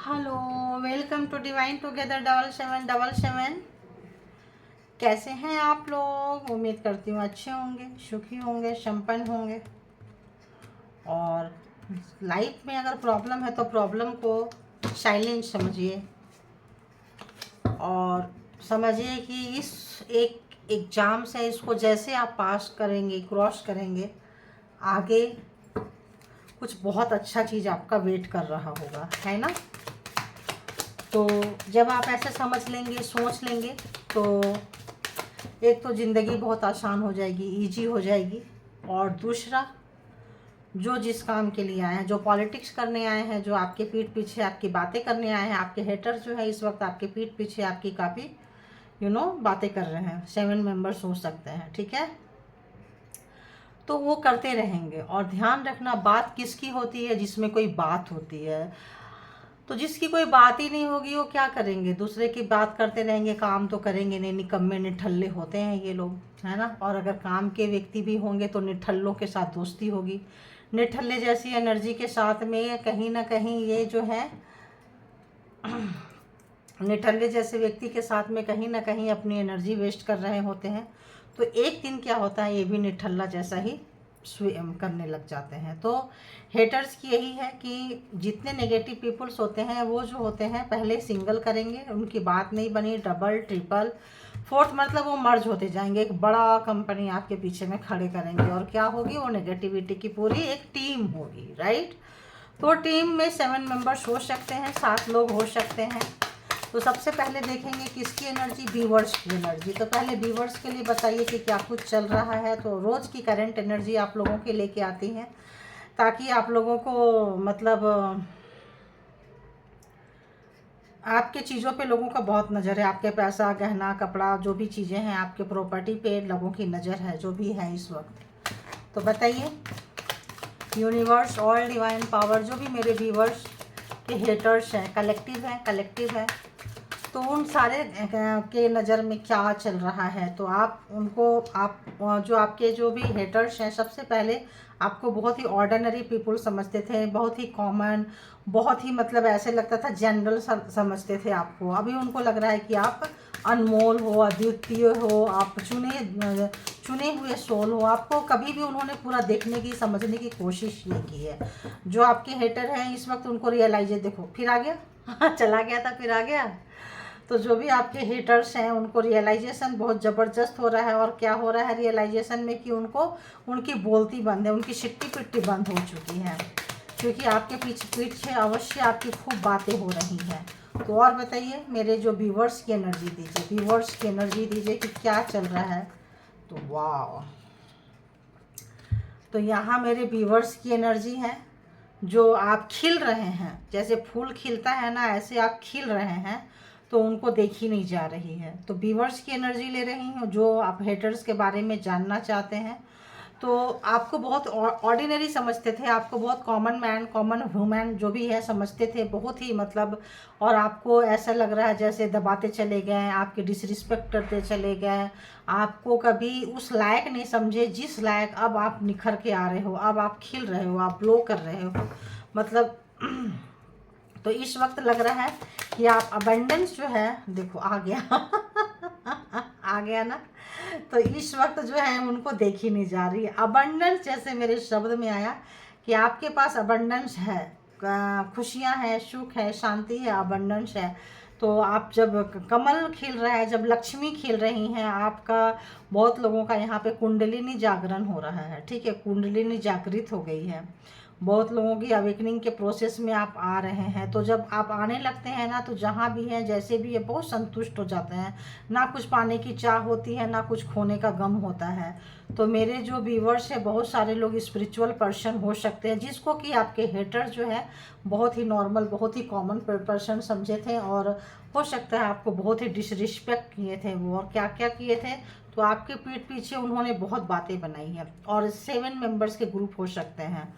Hello, welcome to divine together 7777। कैसे हैं आप लोग? उम्मीद करती हूँ अच्छे होंगे, सुखी होंगे, संपन्न होंगे। और लाइफ में अगर प्रॉब्लम है तो प्रॉब्लम को साइलेंट समझिए और समझिए कि इस एक एग्ज़ाम से इसको जैसे आप पास करेंगे, क्रॉस करेंगे, आगे कुछ बहुत अच्छा चीज़ आपका वेट कर रहा होगा, है ना। तो जब आप ऐसे समझ लेंगे, सोच लेंगे, तो एक तो ज़िंदगी बहुत आसान हो जाएगी, इजी हो जाएगी। और दूसरा, जो जिस काम के लिए आए हैं, जो पॉलिटिक्स करने आए हैं, जो आपके पीठ पीछे आपकी बातें करने आए हैं, आपके हेटर्स जो है इस वक्त आपके पीठ पीछे आपकी काफ़ी बातें कर रहे हैं। 7 मेंबर्स हो सकते हैं, ठीक है। तो वो करते रहेंगे। और ध्यान रखना, बात किसकी होती है? जिसमें कोई बात होती है। तो जिसकी कोई बात ही नहीं होगी वो क्या करेंगे? दूसरे की बात करते रहेंगे, काम तो करेंगे नहीं। निकम्मे निठल्ले होते हैं ये लोग, है ना। और अगर काम के व्यक्ति भी होंगे तो निठल्लों के साथ दोस्ती होगी। निठल्ले जैसी एनर्जी के साथ में कहीं ना कहीं ये जो है निठल्ले जैसे व्यक्ति के साथ में कहीं ना कहीं अपनी एनर्जी वेस्ट कर रहे होते हैं। तो एक दिन क्या होता है, ये भी निठल्ला जैसा ही करने लग जाते हैं। तो हेटर्स की यही है कि जितने नेगेटिव पीपल्स होते हैं वो जो होते हैं पहले सिंगल करेंगे, उनकी बात नहीं बनी, डबल ट्रिपल फोर्थ मतलब वो मर्ज होते जाएंगे, एक बड़ा कंपनी आपके पीछे में खड़े करेंगे। और क्या होगी? वो नेगेटिविटी की पूरी एक टीम होगी, राइट। तो टीम में 7 मेंबर्स हो सकते हैं, 7 लोग हो सकते हैं। तो सबसे पहले देखेंगे किसकी एनर्जी? व्यूवर्स की एनर्जी। तो पहले व्यूवर्स के लिए बताइए कि क्या कुछ चल रहा है। तो रोज़ की करंट एनर्जी आप लोगों के लेके आती हैं, ताकि आप लोगों को मतलब आपके चीज़ों पे लोगों का बहुत नज़र है। आपके पैसा, गहना, कपड़ा, जो भी चीज़ें हैं, आपके प्रॉपर्टी पे लोगों की नज़र है, जो भी है इस वक्त। तो बताइए, यूनिवर्स, ऑल डिवाइन पावर, जो भी मेरे व्यूवर्स के हेटर्स हैं, कलेक्टिव है, तो उन सारे के नज़र में क्या चल रहा है। तो आप उनको, आप जो आपके जो भी हेटर्स हैं, सबसे पहले आपको बहुत ही ऑर्डिनरी पीपल समझते थे, बहुत ही कॉमन, बहुत ही मतलब ऐसे लगता था जनरल समझते थे आपको। अभी उनको लग रहा है कि आप अनमोल हो, अद्वितीय हो, आप चुने हुए सोल हो। आपको कभी भी उन्होंने पूरा देखने की, समझने की कोशिश नहीं की है। जो आपके हेटर हैं इस वक्त, उनको रियलाइज, देखो फिर आ गया चला गया था फिर आ गया। तो जो भी आपके हेटर्स हैं उनको रियलाइजेशन बहुत ज़बरदस्त हो रहा है। और क्या हो रहा है रियलाइजेशन में? कि उनको, उनकी बोलती बंद है, उनकी सिट्टी पिट्टी बंद हो चुकी है, क्योंकि आपके पीछे अवश्य आपकी खूब बातें हो रही हैं। तो और बताइए, मेरे जो व्यूवर्स की एनर्जी दीजिए, व्यूवर्स की एनर्जी दीजिए कि क्या चल रहा है। तो वाह, तो यहाँ मेरे व्यूवर्स की एनर्जी है, जो आप खिल रहे हैं, जैसे फूल खिलता है ना, ऐसे आप खिल रहे हैं। तो उनको देखी नहीं जा रही है। तो व्यूवर्स की एनर्जी ले रही हूँ, जो आप हेटर्स के बारे में जानना चाहते हैं। तो आपको बहुत ऑर्डिनरी समझते थे, आपको बहुत कॉमन मैन, कॉमन वुमेन जो भी है समझते थे, बहुत ही मतलब। और आपको ऐसा लग रहा है जैसे दबाते चले गए, आपके डिसरिस्पेक्ट करते चले गए, आपको कभी उस लायक नहीं समझे जिस लायक अब आप निखर के आ रहे हो, अब आप खिल रहे हो, आप ग्लो कर रहे हो, मतलब तो इस वक्त लग रहा है कि आप अबंडेंस जो है, देखो आ गया आ गया ना। तो इस वक्त जो है उनको देखी नहीं जा रही है अबंडेंस। जैसे मेरे शब्द में आया कि आपके पास अबंडेंस है, खुशियां हैं, सुख है, शांति है, अबंडेंस है। तो आप जब कमल खिल रहा है, जब लक्ष्मी खिल रही हैं, आपका बहुत लोगों का यहाँ पे कुंडलिनी जागरण हो रहा है, ठीक है, कुंडलिनी जागृत हो गई है। बहुत लोगों की अवेकनिंग के प्रोसेस में आप आ रहे हैं। तो जब आप आने लगते हैं ना, तो जहाँ भी हैं, जैसे भी है, बहुत संतुष्ट हो जाते हैं। ना कुछ पाने की चाह होती है, ना कुछ खोने का गम होता है। तो मेरे जो व्यूवर्स हैं, बहुत सारे लोग स्पिरिचुअल पर्सन हो सकते हैं, जिसको कि आपके हेटर जो है बहुत ही नॉर्मल, बहुत ही कॉमन पर्सन समझे थे। और हो सकता है आपको बहुत ही डिसरिस्पेक्ट किए थे वो। और क्या क्या किए थे? तो आपके पीठ पीछे उन्होंने बहुत बातें बनाई हैं। और 7 मेंबर्स के ग्रुप हो सकते हैं।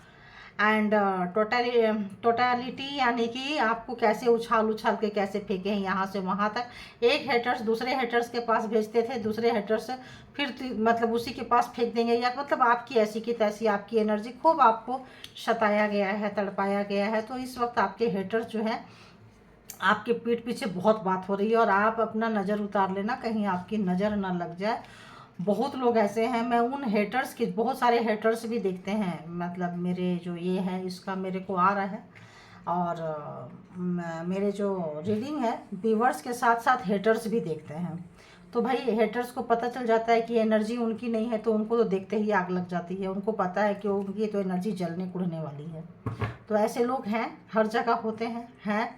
एंड टोटलिटी, यानी कि आपको कैसे उछाल उछाल के कैसे फेंके हैं यहाँ से वहाँ तक। एक हेटर्स दूसरे हेटर्स के पास भेजते थे, दूसरे हेटर्स फिर मतलब उसी के पास फेंक देंगे, या मतलब आपकी ऐसी की तैसी आपकी एनर्जी खूब आपको सताया गया है, तड़पाया गया है। तो इस वक्त आपके हेटर्स जो है आपके पीठ पीछे बहुत बात हो रही है और आप अपना नज़र उतार लेना, कहीं आपकी नज़र ना लग जाए। बहुत लोग ऐसे हैं, मैं उन हेटर्स के, बहुत सारे हेटर्स भी देखते हैं, मतलब मेरे जो ये है इसका मेरे को आ रहा है, और मेरे जो रीडिंग है व्यूवर्स के साथ साथ हेटर्स भी देखते हैं। तो भाई हेटर्स को पता चल जाता है कि एनर्जी उनकी नहीं है, तो उनको तो देखते ही आग लग जाती है। उनको पता है कि उनकी तो एनर्जी जलने कुड़ने वाली है। तो ऐसे लोग हैं, हर जगह होते हैं।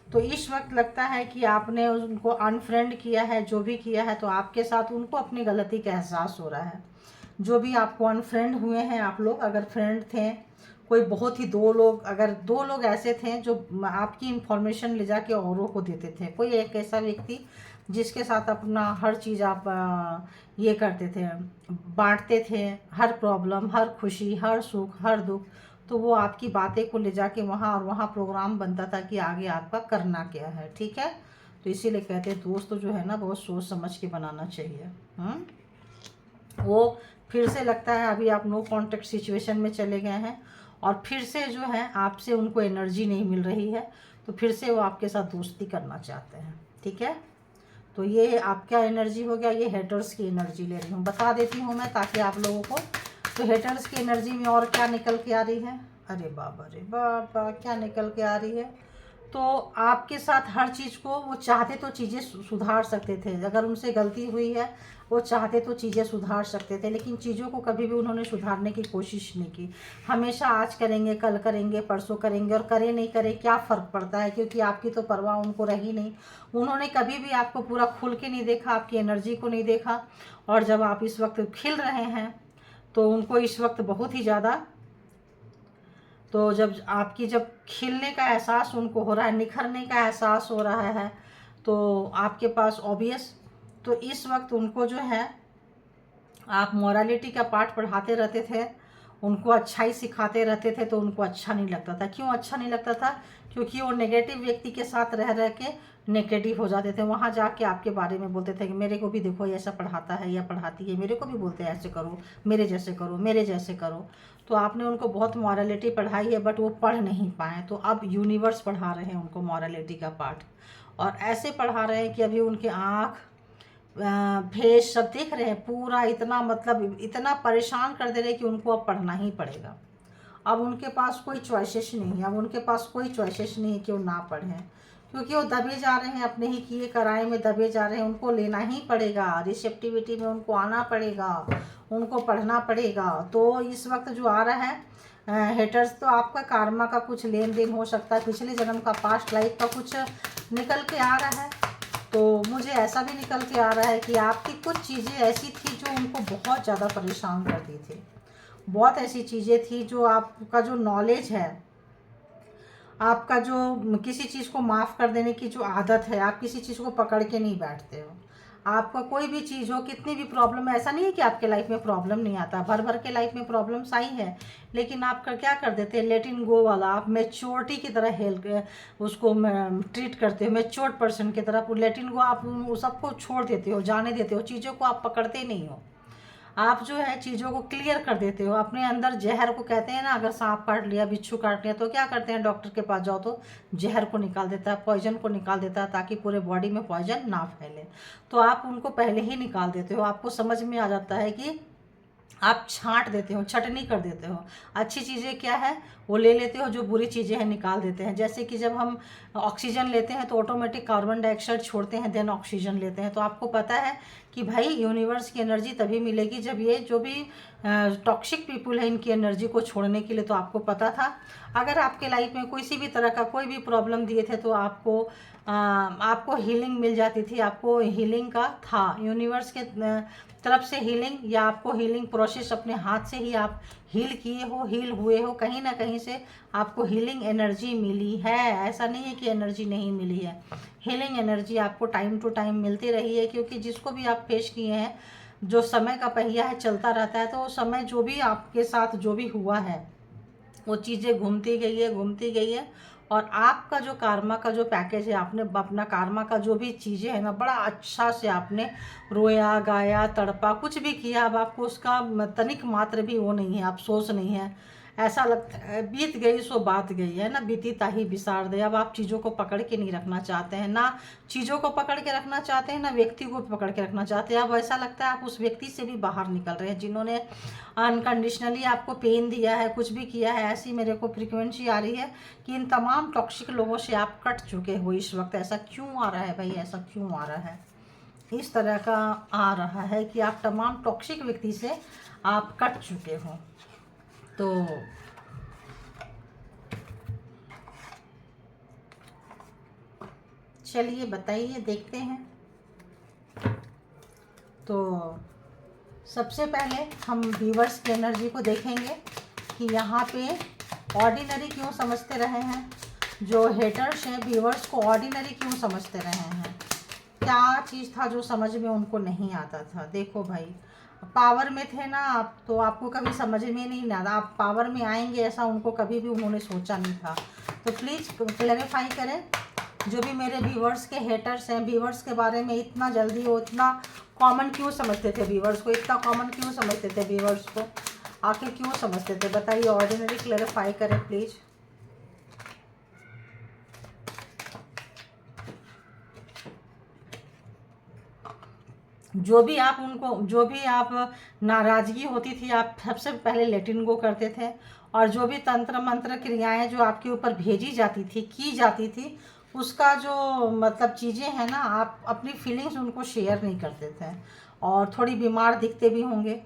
तो इस वक्त लगता है कि आपने उनको अनफ्रेंड किया है, जो भी किया है, तो आपके साथ उनको अपनी गलती का एहसास हो रहा है। जो भी आपको अनफ्रेंड हुए हैं, आप लोग अगर फ्रेंड थे, कोई बहुत ही दो लोग ऐसे थे जो आपकी इन्फॉर्मेशन ले जाके औरों को देते थे, कोई एक ऐसा व्यक्ति जिसके साथ अपना हर चीज़ आप ये करते थे, बांटते थे, हर प्रॉब्लम, हर खुशी, हर सुख, हर दुख, तो वो आपकी बातें को ले जाके वहाँ, और वहाँ प्रोग्राम बनता था कि आगे आपका करना क्या है। ठीक है, तो इसीलिए कहते हैं दोस्त जो है ना बहुत सोच समझ के बनाना चाहिए। वो फिर से लगता है अभी आप नो कॉन्टेक्ट सिचुएशन में चले गए हैं, और फिर से जो है आपसे उनको एनर्जी नहीं मिल रही है, तो फिर से वो आपके साथ दोस्ती करना चाहते हैं। ठीक है, तो ये आपका एनर्जी हो गया, ये हेटर्स की एनर्जी ले रही हूँ, बता देती हूँ मैं ताकि आप लोगों को। तो हेटर्स की एनर्जी में और क्या निकल के आ रही है, अरे बाबा क्या निकल के आ रही है। तो आपके साथ हर चीज़ को वो चाहते तो चीज़ें सुधार सकते थे, अगर उनसे गलती हुई है वो चाहते तो चीज़ें सुधार सकते थे, लेकिन चीज़ों को कभी भी उन्होंने सुधारने की कोशिश नहीं की। हमेशा आज करेंगे, कल करेंगे, परसों करेंगे, और करें नहीं करें क्या फ़र्क पड़ता है, क्योंकि आपकी तो परवाह उनको रही नहीं। उन्होंने कभी भी आपको पूरा खुल के नहीं देखा, आपकी एनर्जी को नहीं देखा। और जब आप इस वक्त खिल रहे हैं तो उनको इस वक्त बहुत ही ज़्यादा, तो जब खिलने का एहसास उनको हो रहा है, निखरने का एहसास हो रहा है, तो आपके पास ऑब्वियस, तो इस वक्त उनको जो है आप मोरालिटी का पाठ पढ़ाते रहते थे, उनको अच्छाई सिखाते रहते थे, तो उनको अच्छा नहीं लगता था। क्यों अच्छा नहीं लगता था? क्योंकि वो नेगेटिव व्यक्ति के साथ रह रह के नेगेटिव हो जाते थे। वहाँ जाके आपके बारे में बोलते थे कि मेरे को भी देखो ऐसा पढ़ाता है या पढ़ाती है, मेरे को भी बोलते हैं ऐसे करो, मेरे जैसे करो, मेरे जैसे करो। तो आपने उनको बहुत मॉरलिटी पढ़ाई है, बट वो पढ़ नहीं पाए, तो अब यूनिवर्स पढ़ा रहे हैं उनको मॉरलिटी का पाठ, और ऐसे पढ़ा रहे हैं कि अभी उनके आँख, फेस सब देख रहे हैं पूरा, इतना मतलब इतना परेशान कर दे रहे कि उनको अब पढ़ना ही पड़ेगा। अब उनके पास कोई चॉइसेस नहीं है, अब उनके पास कोई चॉइसेस नहीं है कि वो ना पढ़ें, क्योंकि वो दबे जा रहे हैं, अपने ही किए कराए में दबे जा रहे हैं। उनको लेना ही पड़ेगा, रिसेप्टिविटी में उनको आना पड़ेगा, उनको पढ़ना पड़ेगा। तो इस वक्त जो आ रहा है हेटर्स, तो आपका कार्मा का कुछ लेन देन हो सकता है, पिछले जन्म का, पास्ट लाइफ का कुछ निकल के आ रहा है। तो मुझे ऐसा भी निकल के आ रहा है कि आपकी कुछ चीज़ें ऐसी थी जो उनको बहुत ज़्यादा परेशान करती थी। बहुत ऐसी चीज़ें थी जो आपका जो नॉलेज है, आपका जो किसी चीज़ को माफ़ कर देने की जो आदत है, आप किसी चीज़ को पकड़ के नहीं बैठते हो। आपका कोई भी चीज़ हो, कितनी भी प्रॉब्लम है, ऐसा नहीं है कि आपके लाइफ में प्रॉब्लम नहीं आता, भर भर के लाइफ में प्रॉब्लम्स आई है, लेकिन आप क्या कर देते हैं, लेट इन गो वाला, आप मैच्योरिटी की तरह हेल्प उसको ट्रीट करते हो, मैच्योर्ड पर्सन की तरह लेट इन गो, आप सबको छोड़ देते हो, जाने देते हो, चीज़ों को आप पकड़ते नहीं हो। आप जो है चीज़ों को क्लियर कर देते हो। अपने अंदर जहर को, कहते हैं ना, अगर सांप काट लिया, बिच्छू काट लिया, तो क्या करते हैं, डॉक्टर के पास जाओ तो जहर को निकाल देता है, पॉइजन को निकाल देता है, ताकि पूरे बॉडी में पॉइजन ना फैले। तो आप उनको पहले ही निकाल देते हो, आपको समझ में आ जाता है कि आप छांट देते हो, छटनी कर देते हो। अच्छी चीज़ें क्या है वो ले लेते हो, जो बुरी चीज़ें हैं निकाल देते हैं। जैसे कि जब हम ऑक्सीजन लेते हैं तो ऑटोमेटिक कार्बन डाइऑक्साइड छोड़ते हैं, देन ऑक्सीजन लेते हैं। तो आपको पता है कि भाई यूनिवर्स की एनर्जी तभी मिलेगी जब ये जो भी टॉक्सिक पीपल है इनकी एनर्जी को छोड़ने के लिए। तो आपको पता था, अगर आपके लाइफ में किसी भी तरह का कोई भी प्रॉब्लम दिए थे तो आपको हीलिंग मिल जाती थी, आपको हीलिंग का था यूनिवर्स के तरफ से हीलिंग, या आपको हीलिंग प्रोसेस अपने हाथ से ही आप हील किए हो, हील हुए हो, कहीं ना कहीं से आपको हीलिंग एनर्जी मिली है। ऐसा नहीं है कि एनर्जी नहीं मिली है, हीलिंग एनर्जी आपको टाइम टू टाइम मिलती रही है, क्योंकि जिसको भी आप पेश किए हैं, जो समय का पहिया है चलता रहता है, तो वो समय जो भी आपके साथ जो भी हुआ है वो चीज़ें घूमती गई है, घूमती गई है। और आपका जो कार्मा का जो पैकेज है, आपने अपना कार्मा का जो भी चीज़ें हैं ना, बड़ा अच्छा से आपने रोया, गाया, तड़पा, कुछ भी किया, अब आपको उसका तनिक मात्र भी वो नहीं है, अफसोस नहीं है। ऐसा लगता है बीत गई सो बात गई है ना, बीती ताही बिसार दे। अब आप चीज़ों को पकड़ के नहीं रखना चाहते हैं, ना चीज़ों को पकड़ के रखना चाहते हैं, ना व्यक्ति को पकड़ के रखना चाहते हैं। अब ऐसा लगता है आप उस व्यक्ति से भी बाहर निकल रहे हैं जिन्होंने अनकंडीशनली आपको पेन दिया है, कुछ भी किया है। ऐसी मेरे को फ्रीक्वेंसी आ रही है कि इन तमाम टॉक्सिक लोगों से आप कट चुके हो इस वक्त। ऐसा क्यों आ रहा है भाई, ऐसा क्यों आ रहा है? इस तरह का आ रहा है कि आप तमाम टॉक्सिक व्यक्ति से आप कट चुके हो। तो चलिए बताइए, देखते हैं। तो सबसे पहले हम व्यूवर्स की एनर्जी को देखेंगे कि यहाँ पे ऑर्डिनरी क्यों समझते रहे हैं, जो हेटर्स हैं व्यूवर्स को ऑर्डिनरी क्यों समझते रहे हैं, क्या चीज़ था जो समझ में उनको नहीं आता था। देखो भाई, पावर में थे ना आप, तो आपको कभी समझ में नहीं आता। आप पावर में आएंगे ऐसा उनको कभी भी उन्होंने सोचा नहीं था। तो प्लीज़ क्लैरिफाई करें, जो भी मेरे व्यूवर्स के हेटर्स हैं, व्यूवर्स के बारे में इतना जल्दी वो इतना कॉमन क्यों समझते थे, व्यूवर्स को इतना कॉमन क्यों समझते थे, व्यूवर्स को आखिर क्यों समझते थे, बताइए। ऑर्डिनरी क्लैरिफाई करें प्लीज़। जो भी आप उनको, जो भी आप नाराज़गी होती थी, आप सबसे पहले लेटिन गो करते थे। और जो भी तंत्र मंत्र क्रियाएं जो आपके ऊपर भेजी जाती थी, की जाती थी, उसका जो मतलब चीज़ें हैं ना, आप अपनी फीलिंग्स उनको शेयर नहीं करते थे। और थोड़ी बीमार दिखते भी होंगे,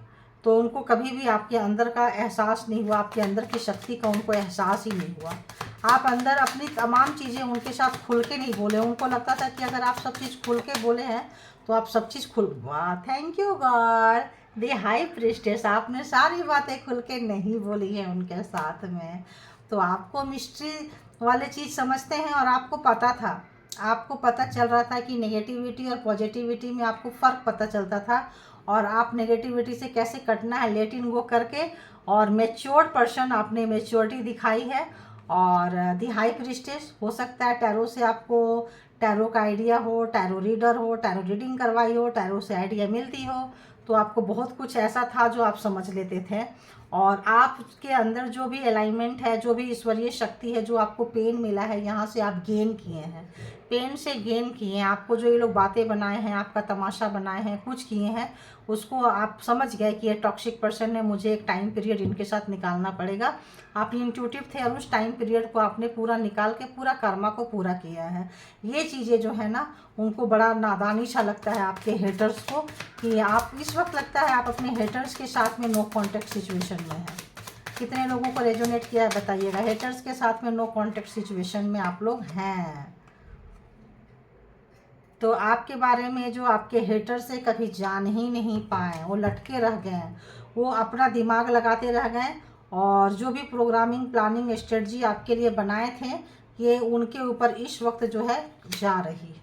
तो उनको कभी भी आपके अंदर का एहसास नहीं हुआ, आपके अंदर की शक्ति का उनको एहसास ही नहीं हुआ। आप अंदर अपनी तमाम चीज़ें उनके साथ खुल के नहीं बोले। उनको लगता था कि अगर आप सब चीज़ खुल के बोले हैं तो आप सब चीज़ खुल, वाह thank you God the high priestess, आपने सारी बातें खुल के नहीं बोली है उनके साथ में। तो आपको मिस्ट्री वाले चीज़ समझते हैं, और आपको पता था, आपको पता चल रहा था कि नेगेटिविटी और पॉजिटिविटी में आपको फ़र्क पता चलता था, और आप नेगेटिविटी से कैसे कटना है लेटिन गो करके। और मैच्योर्ड पर्सन, आपने मैच्योरिटी दिखाई है। और दी हाई प्रीस्टेस, हो सकता है टैरो से आपको टैरो का आइडिया हो, टैरो रीडर हो, टैरो रीडिंग करवाई हो, टैरो से आइडिया मिलती हो, तो आपको बहुत कुछ ऐसा था जो आप समझ लेते थे। और आपके अंदर जो भी अलाइनमेंट है, जो भी ईश्वरीय शक्ति है, जो आपको पेन मिला है, यहाँ से आप गेन किए हैं, पेन से गेन किए हैं। आपको जो ये लोग बातें बनाए हैं, आपका तमाशा बनाए हैं, कुछ किए हैं, उसको आप समझ गए कि ये टॉक्सिक पर्सन है, मुझे एक टाइम पीरियड इनके साथ निकालना पड़ेगा। आप इंट्यूटिव थे और उस टाइम पीरियड को आपने पूरा निकाल के पूरा कर्मा को पूरा किया है। ये चीज़ें जो है ना, उनको बड़ा नादानी सा लगता है आपके हेटर्स को, कि आप इस वक्त लगता है आप अपने हेटर्स के साथ में नो कॉन्टेक्ट सिचुएशन में हैं। कितने लोगों को रेजोनेट किया है बताइएगा, हेटर्स के साथ में नो कॉन्टेक्ट सिचुएशन में आप लोग हैं। तो आपके बारे में जो आपके हेटर से कभी जान ही नहीं पाए, वो लटके रह गए, वो अपना दिमाग लगाते रह गए, और जो भी प्रोग्रामिंग प्लानिंग स्ट्रेटजी आपके लिए बनाए थे, ये उनके ऊपर इस वक्त जो है जा रही है,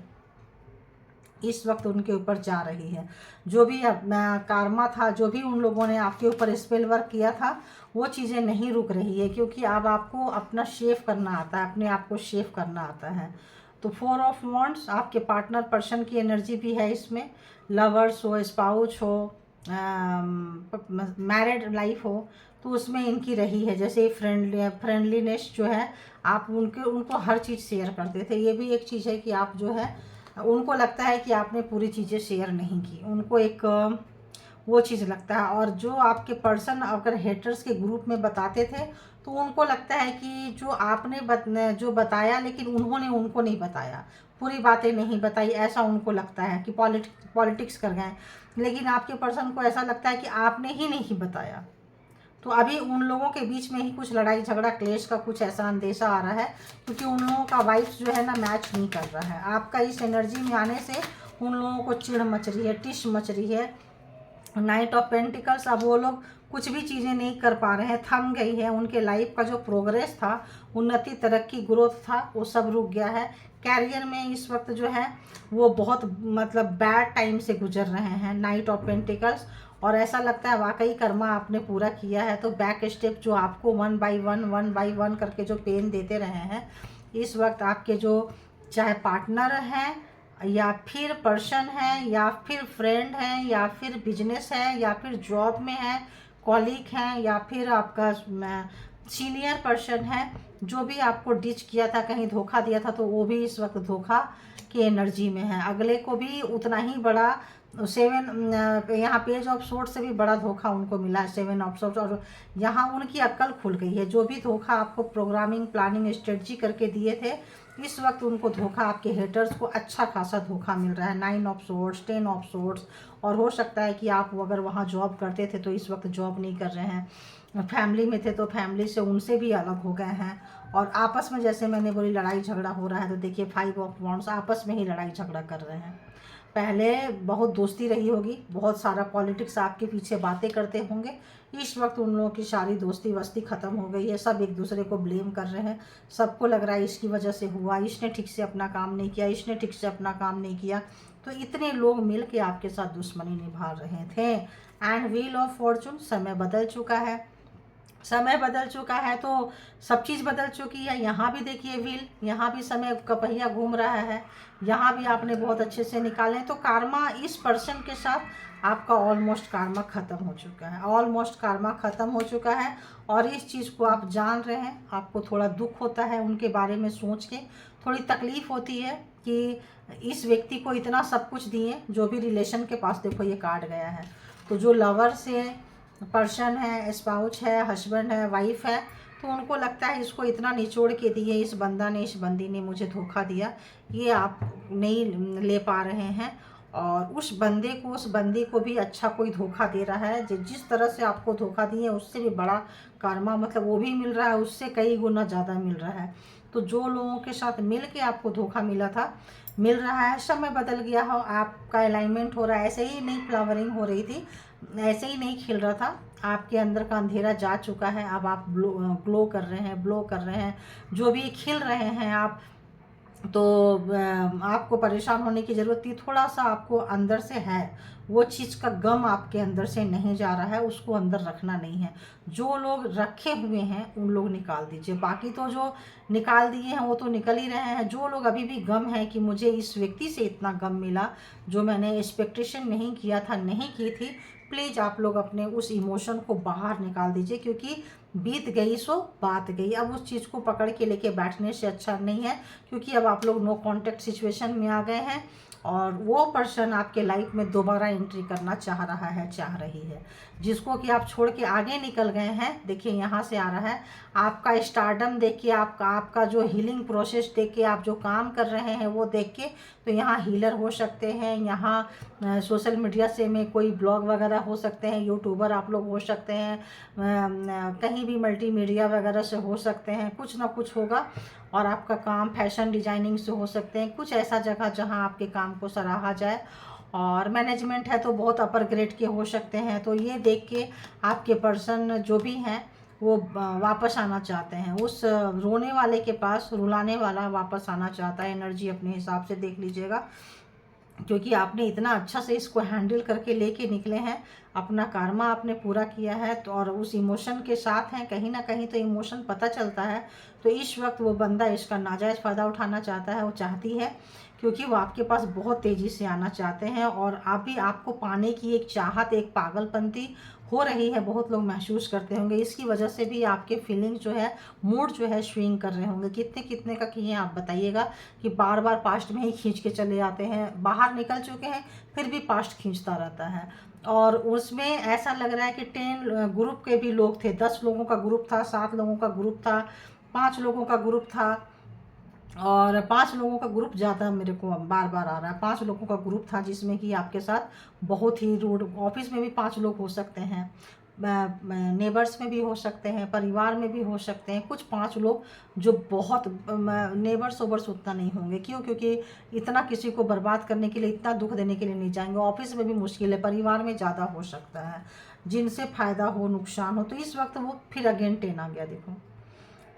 इस वक्त उनके ऊपर जा रही है। जो भी कार्मा था, जो भी उन लोगों ने आपके ऊपर स्पेल वर्क किया था, वो चीज़ें नहीं रुक रही है, क्योंकि अब आपको अपना शेफ करना आता है, अपने आप को शेफ करना आता है। तो 4 ऑफ वॉन्ड्स, आपके पार्टनर पर्सन की एनर्जी भी है इसमें। लवर्स हो, स्पाउस हो, मैरिड लाइफ हो, तो उसमें इनकी रही है। जैसे फ्रेंडलीनेस जो है, आप उनको हर चीज़ शेयर करते थे। ये भी एक चीज़ है कि आप जो है, उनको लगता है कि आपने पूरी चीज़ें शेयर नहीं की, उनको एक वो चीज़ लगता है। और जो आपके पर्सन अगर हेटर्स के ग्रुप में बताते थे, तो उनको लगता है कि जो आपने जो बताया, लेकिन उन्होंने उनको नहीं बताया, पूरी बातें नहीं बताई, ऐसा उनको लगता है कि पॉलिटिक्स कर गए। लेकिन आपके पर्सन को ऐसा लगता है कि आपने ही नहीं बताया। तो अभी उन लोगों के बीच में ही कुछ लड़ाई झगड़ा क्लेश का कुछ ऐसा अंदेशा आ रहा है, क्योंकि उन लोगों का वाइब्स जो है ना मैच नहीं कर रहा है। आपका इस एनर्जी में आने से उन लोगों को चिढ़ मच रही है, टिश मच रही है। नाइट ऑफ पेंटिकल्स, अब वो लोग कुछ भी चीज़ें नहीं कर पा रहे हैं, थम गई है। उनके लाइफ का जो प्रोग्रेस था, उन्नति तरक्की ग्रोथ था, वो सब रुक गया है। कैरियर में इस वक्त जो है वो बहुत मतलब बैड टाइम से गुजर रहे हैं, नाइट ऑफ पेंटिकल्स। और ऐसा लगता है वाकई कर्मा आपने पूरा किया है। तो बैक स्टेप जो आपको वन बाय वन करके जो पेन देते रहे हैं, इस वक्त आपके जो चाहे पार्टनर हैं, या फिर पर्सन है, या फिर फ्रेंड है, या फिर बिजनेस है, या फिर जॉब में है, कॉलीग हैं, या फिर आपका सीनियर पर्सन है, जो भी आपको डिच किया था, कहीं धोखा दिया था, तो वो भी इस वक्त धोखा की एनर्जी में है। अगले को भी उतना ही बड़ा 7 यहाँ पेज ऑफ सोर्ड से भी बड़ा धोखा उनको मिला है 7 ऑफ सोर्ड, और यहाँ उनकी अक्ल खुल गई है। जो भी धोखा आपको प्रोग्रामिंग प्लानिंग स्ट्रेटजी करके दिए थे, इस वक्त उनको धोखा, आपके हेटर्स को अच्छा खासा धोखा मिल रहा है। 9 ऑफ सोर्ड्स, 10 ऑफ सोर्ड्स, और हो सकता है कि आप अगर वहाँ जॉब करते थे तो इस वक्त जॉब नहीं कर रहे हैं, फैमिली में थे तो फैमिली से उनसे भी अलग हो गए हैं, और आपस में जैसे मैंने बोली लड़ाई झगड़ा हो रहा है, तो देखिए 5 ऑफ वॉन्ड्स, आपस में ही लड़ाई झगड़ा कर रहे हैं। पहले बहुत दोस्ती रही होगी, बहुत सारा पॉलिटिक्स आपके पीछे बातें करते होंगे, इस वक्त उन लोगों की सारी दोस्ती वस्ती ख़त्म हो गई है। सब एक दूसरे को ब्लेम कर रहे हैं, सबको लग रहा है इसकी वजह से हुआ, इसने ठीक से अपना काम नहीं किया, इसने ठीक से अपना काम नहीं किया, तो इतने लोग मिल के आपके साथ दुश्मनी निभा रहे थे। एंड व्हील ऑफ फॉर्चून, समय बदल चुका है, समय बदल चुका है, तो सब चीज़ बदल चुकी है। यहाँ भी देखिए व्हील, यहाँ भी समय का पहिया घूम रहा है, यहाँ भी आपने बहुत अच्छे से निकाले। तो कार्मा इस पर्सन के साथ आपका ऑलमोस्ट कार्मा ख़त्म हो चुका है, ऑलमोस्ट कार्मा ख़त्म हो चुका है, और इस चीज़ को आप जान रहे हैं। आपको थोड़ा दुख होता है उनके बारे में सोच के, थोड़ी तकलीफ़ होती है कि इस व्यक्ति को इतना सब कुछ दिए, जो भी रिलेशन के पास देखो ये कार्ड गया है, तो जो लवर से पर्सन है, स्पाउच है, हस्बैंड है, वाइफ है, तो उनको लगता है इसको इतना निचोड़ के दिए, इस बंदा ने, इस बंदी ने मुझे धोखा दिया, ये आप नहीं ले पा रहे हैं, और उस बंदे को, उस बंदी को भी अच्छा कोई धोखा दे रहा है। जिस तरह से आपको धोखा दिए उससे भी बड़ा कर्मा, मतलब वो भी मिल रहा है, उससे कई गुना ज़्यादा मिल रहा है। तो जो लोगों के साथ मिल के आपको धोखा मिला था, मिल रहा है, समय बदल गया हो, आपका अलाइनमेंट हो रहा है। ऐसे ही नहीं फ्लावरिंग हो रही थी, ऐसे ही नहीं खिल रहा था, आपके अंदर का अंधेरा जा चुका है, अब आप ग्लो कर रहे हैं, ब्लो कर रहे हैं, जो भी खिल रहे हैं आप। तो आपको परेशान होने की ज़रूरत थी, थोड़ा सा आपको अंदर से है, वो चीज़ का गम आपके अंदर से नहीं जा रहा है, उसको अंदर रखना नहीं है। जो लोग रखे हुए हैं उन लोग निकाल दीजिए, बाकी तो जो निकाल दिए हैं वो तो निकल ही रहे हैं। जो लोग अभी भी गम है कि मुझे इस व्यक्ति से इतना गम मिला, जो मैंने एक्सपेक्टेशन नहीं किया था, नहीं की थी, प्लीज़ आप लोग अपने उस इमोशन को बाहर निकाल दीजिए, क्योंकि बीत गई सो बात गई। अब उस चीज़ को पकड़ के लेके बैठने से अच्छा नहीं है, क्योंकि अब आप लोग नो कॉन्टैक्ट सिचुएशन में आ गए हैं, और वो पर्सन आपके लाइफ में दोबारा एंट्री करना चाह रहा है, चाह रही है, जिसको कि आप छोड़ के आगे निकल गए हैं। देखिए यहाँ से आ रहा है आपका स्टारडम देख के, आपका जो हीलिंग प्रोसेस देख के, आप जो काम कर रहे हैं वो देख के, तो यहाँ हीलर हो सकते हैं, यहाँ सोशल मीडिया से में कोई ब्लॉग वगैरह हो सकते हैं, यूट्यूबर आप लोग हो सकते हैं, कहीं भी मल्टीमीडिया वगैरह से हो सकते हैं, कुछ ना कुछ होगा। और आपका काम फैशन डिजाइनिंग से हो सकते हैं, कुछ ऐसा जगह जहां आपके काम को सराहा जाए। और मैनेजमेंट है तो बहुत अपर ग्रेड के हो सकते हैं। तो ये देख के आपके पर्सन जो भी हैं वो वापस आना चाहते हैं, उस रोने वाले के पास रुलाने वाला वापस आना चाहता है। एनर्जी अपने हिसाब से देख लीजिएगा, क्योंकि आपने इतना अच्छा से इसको हैंडल करके लेके निकले हैं, अपना कर्मा आपने पूरा किया है, तो और उस इमोशन के साथ हैं, कहीं ना कहीं तो इमोशन पता चलता है। तो इस वक्त वो बंदा इसका नाजायज़ फ़ायदा उठाना चाहता है, वो चाहती है, क्योंकि वो आपके पास बहुत तेज़ी से आना चाहते हैं, और अभी आपको पाने की एक चाहत, एक पागलपंती हो रही है, बहुत लोग महसूस करते होंगे। इसकी वजह से भी आपके फीलिंग जो है, मूड जो है स्विंग कर रहे होंगे। कितने कितने का किए आप बताइएगा, कि बार बार पास्ट में ही खींच के चले आते हैं, बाहर निकल चुके हैं फिर भी पास्ट खींचता रहता है। और उसमें ऐसा लग रहा है कि 10 ग्रुप के भी लोग थे, 10 लोगों का ग्रुप था, 7 लोगों का ग्रुप था, 5 लोगों का ग्रुप था, और 5 लोगों का ग्रुप ज़्यादा मेरे को बार बार आ रहा है। 5 लोगों का ग्रुप था, जिसमें कि आपके साथ बहुत ही रूड, ऑफिस में भी 5 लोग हो सकते हैं, नेबर्स में भी हो सकते हैं, परिवार में भी हो सकते हैं, कुछ 5 लोग जो बहुत, नेबर्स ओबर्स उतना नहीं होंगे, क्यों, क्योंकि इतना किसी को बर्बाद करने के लिए, इतना दुख देने के लिए नहीं जाएंगे। ऑफिस में भी मुश्किल है, परिवार में ज़्यादा हो सकता है, जिनसे फ़ायदा हो, नुकसान हो। तो इस वक्त वो फिर अगेन 10 आ गया, देखो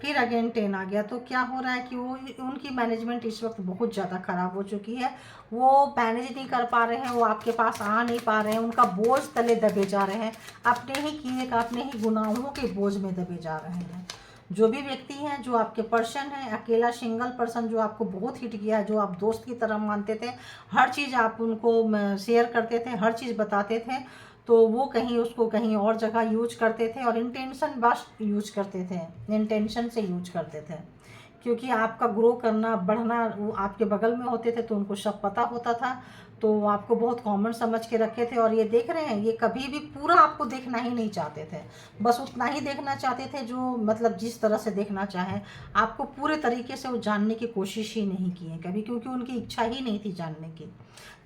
फिर अगेन 10 आ गया। तो क्या हो रहा है कि वो, उनकी मैनेजमेंट इस वक्त बहुत ज़्यादा ख़राब हो चुकी है, वो मैनेज नहीं कर पा रहे हैं, वो आपके पास आ नहीं पा रहे हैं, उनका बोझ तले दबे जा रहे हैं, अपने ही किए का, अपने ही गुनाहों के बोझ में दबे जा रहे हैं। जो भी व्यक्ति हैं, जो आपके पर्सन हैं, अकेला सिंगल पर्सन जो आपको बहुत हिट किया है, जो आप दोस्त की तरह मानते थे, हर चीज़ आप उनको शेयर करते थे, हर चीज़ बताते थे, तो वो कहीं उसको कहीं और जगह यूज करते थे और इंटेंशन बस यूज करते थे, इंटेंशन से यूज करते थे, क्योंकि आपका ग्रो करना बढ़ना वो आपके बगल में होते थे तो उनको सब पता होता था, तो वो आपको बहुत कॉमन समझ के रखे थे। और ये देख रहे हैं, ये कभी भी पूरा आपको देखना ही नहीं चाहते थे, बस उतना ही देखना चाहते थे जो मतलब जिस तरह से देखना चाहें। आपको पूरे तरीके से वो जानने की कोशिश ही नहीं की है कभी, क्योंकि उनकी इच्छा ही नहीं थी जानने की।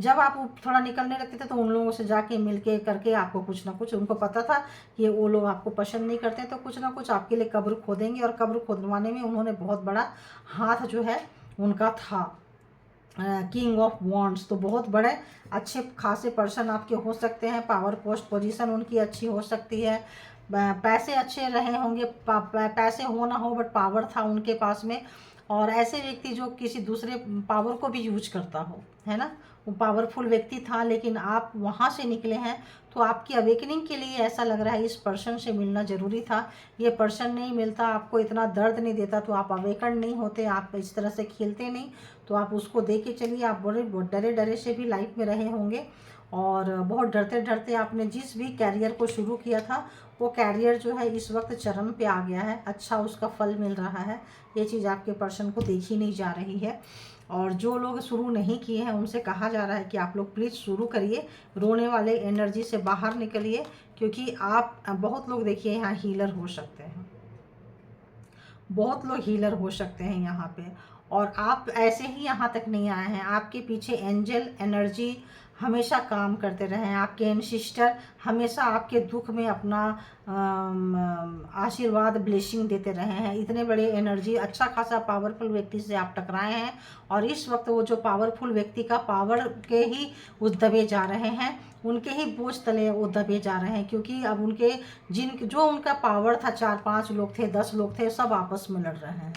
जब आप थोड़ा निकलने लगते थे तो उन लोगों से जाके मिल के करके आपको कुछ ना कुछ, उनको पता था कि वो लोग आपको पसंद नहीं करते, तो कुछ ना कुछ आपके लिए कब्र खोदेंगे। और कब्र खोदवाने में उन्होंने बहुत बड़ा हाथ जो है उनका था। किंग ऑफ वॉन्ड्स, तो बहुत बड़े अच्छे खासे पर्सन आपके हो सकते हैं, पावर पोस्ट पोजीशन उनकी अच्छी हो सकती है, पैसे अच्छे रहे होंगे, पैसे हो ना हो बट पावर था उनके पास में। और ऐसे व्यक्ति जो किसी दूसरे पावर को भी यूज करता हो, है ना, वो पावरफुल व्यक्ति था, लेकिन आप वहाँ से निकले हैं तो आपकी अवेकनिंग के लिए ऐसा लग रहा है इस पर्सन से मिलना ज़रूरी था। ये पर्सन नहीं मिलता, आपको इतना दर्द नहीं देता तो आप अवेकन नहीं होते, आप इस तरह से खेलते नहीं। तो आप उसको दे के चलिए, आप बड़े डरे डरे से भी लाइफ में रहे होंगे, और बहुत डरते डरते आपने जिस भी कैरियर को शुरू किया था वो कैरियर जो है इस वक्त चरम पे आ गया है, अच्छा उसका फल मिल रहा है। ये चीज़ आपके पर्सन को देखी नहीं जा रही है। और जो लोग शुरू नहीं किए हैं उनसे कहा जा रहा है कि आप लोग प्लीज़ शुरू करिए, रोने वाले एनर्जी से बाहर निकलिए, क्योंकि आप बहुत लोग देखिए यहाँ हीलर हो सकते हैं, बहुत लोग हीलर हो सकते हैं यहाँ पे। और आप ऐसे ही यहाँ तक नहीं आए हैं, आपके पीछे एंजल एनर्जी हमेशा काम करते रहे हैं, आपके एनसिस्टर हमेशा आपके दुख में अपना आशीर्वाद ब्लेसिंग देते रहे हैं। इतने बड़े एनर्जी अच्छा खासा पावरफुल व्यक्ति से आप टकराए हैं, और इस वक्त वो जो पावरफुल व्यक्ति का पावर के ही वो दबे जा रहे हैं, उनके ही बोझ तले वो दबे जा रहे हैं, क्योंकि अब उनके जो उनका पावर था, 4-5 लोग थे, 10 लोग थे, सब आपस में लड़ रहे हैं,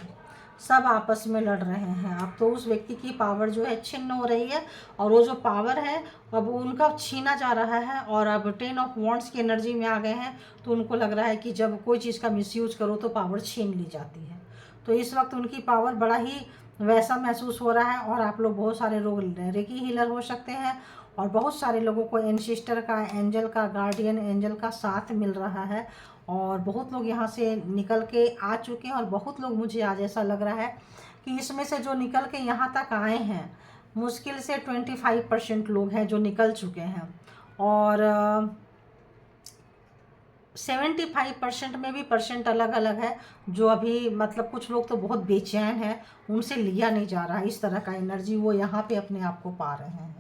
सब आपस में लड़ रहे हैं। अब तो उस व्यक्ति की पावर जो है छिन्न हो रही है, और वो जो पावर है अब उनका छीना जा रहा है, और अब 10 ऑफ वॉन्ड्स की एनर्जी में आ गए हैं, तो उनको लग रहा है कि जब कोई चीज़ का मिसयूज करो तो पावर छीन ली जाती है। तो इस वक्त उनकी पावर बड़ा ही वैसा महसूस हो रहा है। और आप लोग बहुत सारे लोग रेकी हीलर हो सकते हैं, और बहुत सारे लोगों को एनसिस्टर का, एंजल का, गार्डियन एंजल का साथ मिल रहा है, और बहुत लोग यहाँ से निकल के आ चुके हैं। और बहुत लोग, मुझे आज ऐसा लग रहा है कि इसमें से जो निकल के यहाँ तक आए हैं, मुश्किल से 25% लोग हैं जो निकल चुके हैं, और 75% में भी पर्सेंट अलग अलग है, जो अभी मतलब कुछ लोग तो बहुत बेचैन हैं, उनसे लिया नहीं जा रहा है इस तरह का एनर्जी, वो यहाँ पे अपने आप को पा रहे हैं।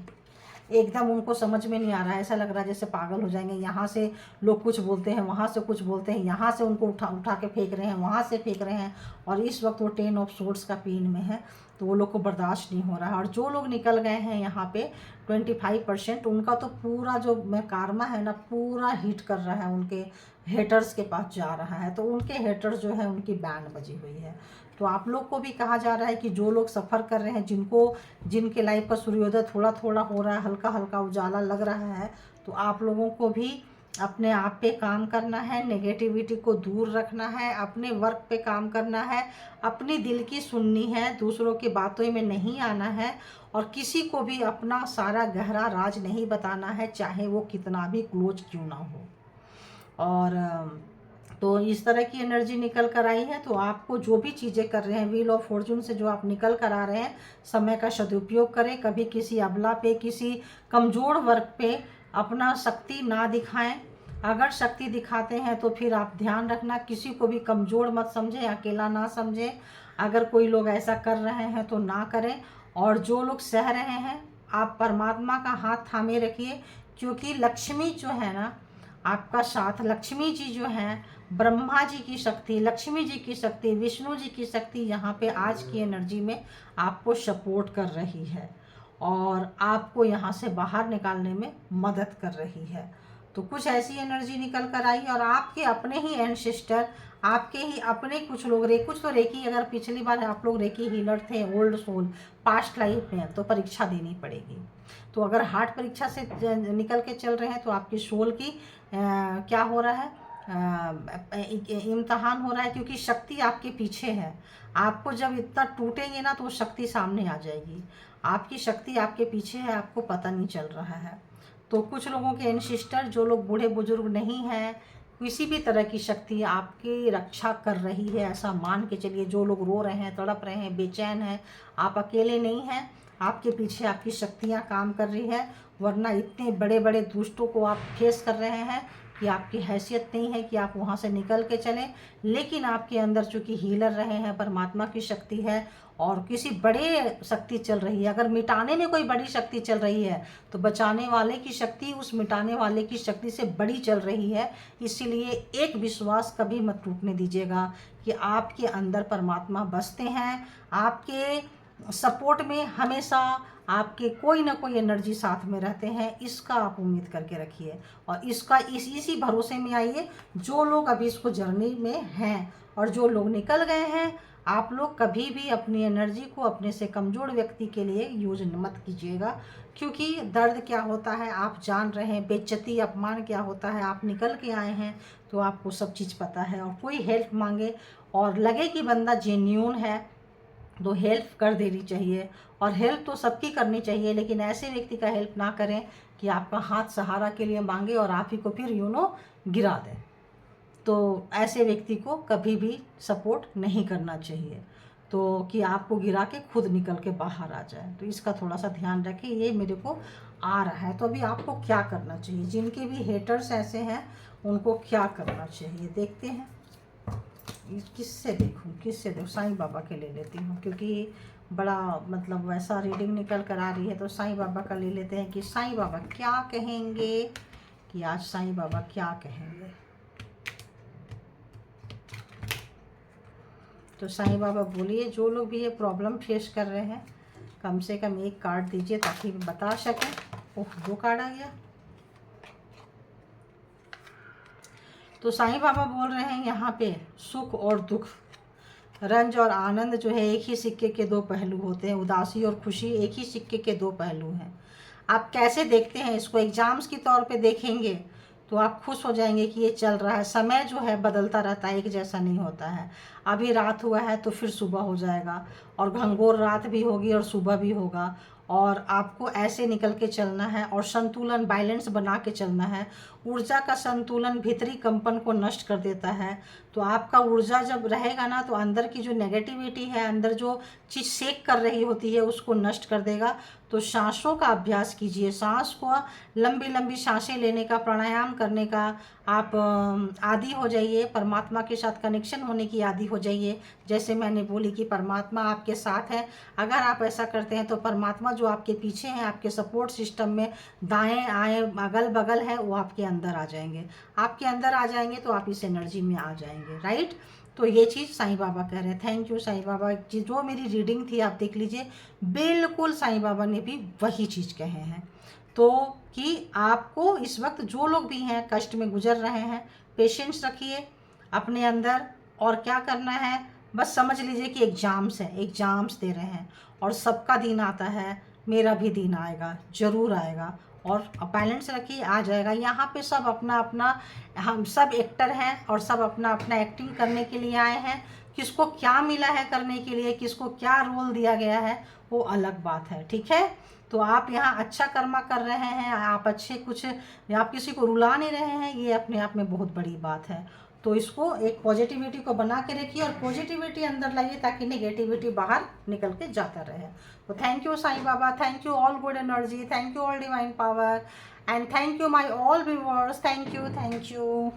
एकदम उनको समझ में नहीं आ रहा है, ऐसा लग रहा है जैसे पागल हो जाएंगे। यहाँ से लोग कुछ बोलते हैं, वहाँ से कुछ बोलते हैं, यहाँ से उनको उठा उठा के फेंक रहे हैं, वहाँ से फेंक रहे हैं, और इस वक्त वो 10 ऑफ सोर्ड्स का पेन में है, तो वो लोग को बर्दाश्त नहीं हो रहा है। और जो लोग निकल गए हैं यहाँ पे 25%, उनका तो पूरा जो कारमा है ना, पूरा हिट कर रहा है, उनके हेटर्स के पास जा रहा है, तो उनके हेटर्स जो है उनकी बैंड बजी हुई है। तो आप लोग को भी कहा जा रहा है कि जो लोग सफ़र कर रहे हैं, जिनके लाइफ का सूर्योदय थोड़ा थोड़ा हो रहा है, हल्का हल्का उजाला लग रहा है, तो आप लोगों को भी अपने आप पे काम करना है, नेगेटिविटी को दूर रखना है, अपने वर्क पे काम करना है, अपनी दिल की सुननी है, दूसरों की बातों में नहीं आना है, और किसी को भी अपना सारा गहरा राज नहीं बताना है, चाहे वो कितना भी क्लोज क्यों ना हो। और तो इस तरह की एनर्जी निकल कर आई है। तो आपको जो भी चीज़ें कर रहे हैं, व्हील ऑफ फॉर्चून से जो आप निकल कर आ रहे हैं, समय का सदुपयोग करें, कभी किसी अबला पे, किसी कमज़ोर वर्ग पे अपना शक्ति ना दिखाएं। अगर शक्ति दिखाते हैं तो फिर आप ध्यान रखना, किसी को भी कमज़ोर मत समझें, अकेला ना समझें। अगर कोई लोग ऐसा कर रहे हैं तो ना करें, और जो लोग सह रहे हैं, आप परमात्मा का हाथ थामे रखिए, क्योंकि लक्ष्मी जो है ना आपका साथ, लक्ष्मी जी जो हैं, ब्रह्मा जी की शक्ति, लक्ष्मी जी की शक्ति, विष्णु जी की शक्ति यहाँ पे आज की एनर्जी में आपको सपोर्ट कर रही है, और आपको यहाँ से बाहर निकालने में मदद कर रही है। तो कुछ ऐसी एनर्जी निकल कर आई, और आपके अपने ही एंसेस्टर, आपके ही अपने कुछ लोग कुछ तो रेकी, अगर पिछली बार आप लोग रेकी हीलर थे, ओल्ड सोल, पास्ट लाइफ में, तो परीक्षा देनी पड़ेगी। तो अगर हार्ड परीक्षा से निकल के चल रहे हैं, तो आपकी सोल की क्या हो रहा है, इम्तहान हो रहा है, क्योंकि शक्ति आपके पीछे है। आपको जब इतना टूटेंगे ना, तो वो शक्ति सामने आ जाएगी। आपकी शक्ति आपके पीछे है, आपको पता नहीं चल रहा है। तो कुछ लोगों के एंसेस्टर जो लोग बूढ़े बुजुर्ग नहीं हैं, किसी भी तरह की शक्ति आपकी रक्षा कर रही है, ऐसा मान के चलिए। जो लोग रो रहे हैं, तड़प रहे हैं, बेचैन हैं, आप अकेले नहीं हैं, आपके पीछे आपकी शक्तियाँ काम कर रही है। वरना इतने बड़े बड़े दुष्टों को आप फेस कर रहे हैं कि आपकी हैसियत नहीं है कि आप वहाँ से निकल के चलें। लेकिन आपके अंदर चूँकि हीलर रहे हैं, परमात्मा की शक्ति है और किसी बड़े शक्ति चल रही है। अगर मिटाने में कोई बड़ी शक्ति चल रही है तो बचाने वाले की शक्ति उस मिटाने वाले की शक्ति से बड़ी चल रही है। इसीलिए एक विश्वास कभी मत टूटने दीजिएगा कि आपके अंदर परमात्मा बसते हैं। आपके सपोर्ट में हमेशा आपके कोई ना कोई एनर्जी साथ में रहते हैं, इसका आप उम्मीद करके रखिए। और इसका इसी भरोसे में आइए जो लोग अभी इसको जर्नी में हैं। और जो लोग निकल गए हैं, आप लोग कभी भी अपनी एनर्जी को अपने से कमज़ोर व्यक्ति के लिए यूज मत कीजिएगा। क्योंकि दर्द क्या होता है आप जान रहे हैं, बेइज्जती अपमान क्या होता है आप निकल के आए हैं, तो आपको सब चीज़ पता है। और कोई हेल्प मांगे और लगे कि बंदा जेन्यून है तो हेल्प कर देनी चाहिए। और हेल्प तो सबकी करनी चाहिए, लेकिन ऐसे व्यक्ति का हेल्प ना करें कि आपका हाथ सहारा के लिए मांगे और आप ही को फिर गिरा दें। तो ऐसे व्यक्ति को कभी भी सपोर्ट नहीं करना चाहिए, तो कि आपको गिरा के खुद निकल के बाहर आ जाए। तो इसका थोड़ा सा ध्यान रखें। ये मेरे को आ रहा है, तो अभी आपको क्या करना चाहिए, जिनके भी हेटर्स ऐसे हैं उनको क्या करना चाहिए देखते हैं। किससे देखूं, साईं बाबा के ले लेती हूँ, क्योंकि बड़ा मतलब वैसा रीडिंग निकल कर आ रही है। तो साईं बाबा का ले लेते हैं कि साईं बाबा क्या कहेंगे, कि आज साईं बाबा क्या कहेंगे। तो साईं बाबा बोलिए, जो लोग भी ये प्रॉब्लम फेस कर रहे हैं कम से कम एक कार्ड दीजिए ताकि बता सकें। ओह, 2 कार्ड आ गया। तो साईं बाबा बोल रहे हैं यहाँ पे सुख और दुख, रंज और आनंद जो है एक ही सिक्के के 2 पहलू होते हैं। उदासी और खुशी एक ही सिक्के के 2 पहलू हैं। आप कैसे देखते हैं इसको, एग्जाम्स के तौर पे देखेंगे तो आप खुश हो जाएंगे कि ये चल रहा है। समय जो है बदलता रहता है, एक जैसा नहीं होता है। अभी रात हुआ है तो फिर सुबह हो जाएगा, और घंघोर रात भी होगी और सुबह भी होगा। और आपको ऐसे निकल के चलना है और संतुलन, बैलेंस बना के चलना है। ऊर्जा का संतुलन भीतरी कंपन को नष्ट कर देता है। तो आपका ऊर्जा जब रहेगा ना, तो अंदर की जो नेगेटिविटी है, अंदर जो चीज़ शेक कर रही होती है उसको नष्ट कर देगा। तो सांसों का अभ्यास कीजिए, सांस को लंबी लंबी सांसें लेने का, प्राणायाम करने का आप आदी हो जाइए। परमात्मा के साथ कनेक्शन होने की आदी हो जाइए। जैसे मैंने बोली कि परमात्मा आपके साथ है। अगर आप ऐसा करते हैं तो परमात्मा जो आपके पीछे हैं, आपके सपोर्ट सिस्टम में दाएं आएँ अगल बगल है, वो आपके अंदर आ जाएंगे। आपके अंदर आ जाएंगे तो आप इस एनर्जी में आ जाएंगे, राइट। तो ये चीज़ साईं बाबा कह रहे हैं। थैंक यू साईं बाबा। जो मेरी रीडिंग थी आप देख लीजिए, बिल्कुल साईं बाबा ने भी वही चीज़ कहे हैं। तो कि आपको इस वक्त जो लोग भी हैं कष्ट में गुजर रहे हैं, पेशेंस रखिए अपने अंदर। और क्या करना है, बस समझ लीजिए कि एग्ज़ाम्स हैं, एग्ज़ाम्स दे रहे हैं और सबका दिन आता है, मेरा भी दिन आएगा, ज़रूर आएगा। और बैलेंस रखिए, आ जाएगा। यहाँ पे सब अपना अपना, हम सब एक्टर हैं और सब अपना अपना एक्टिंग करने के लिए आए हैं। किसको क्या मिला है करने के लिए, किसको क्या रोल दिया गया है, वो अलग बात है, ठीक है। तो आप यहाँ अच्छा कर्मा कर रहे हैं, आप अच्छे कुछ, आप किसी को रुला नहीं रहे हैं, ये अपने आप में बहुत बड़ी बात है। तो इसको एक पॉजिटिविटी को बना के रखिए और पॉजिटिविटी अंदर लाइए ताकि नेगेटिविटी बाहर निकल के जाता रहे। तो thank you Sai Baba, thank you all good energy, thank you all divine power, and thank you my all viewers, thank you.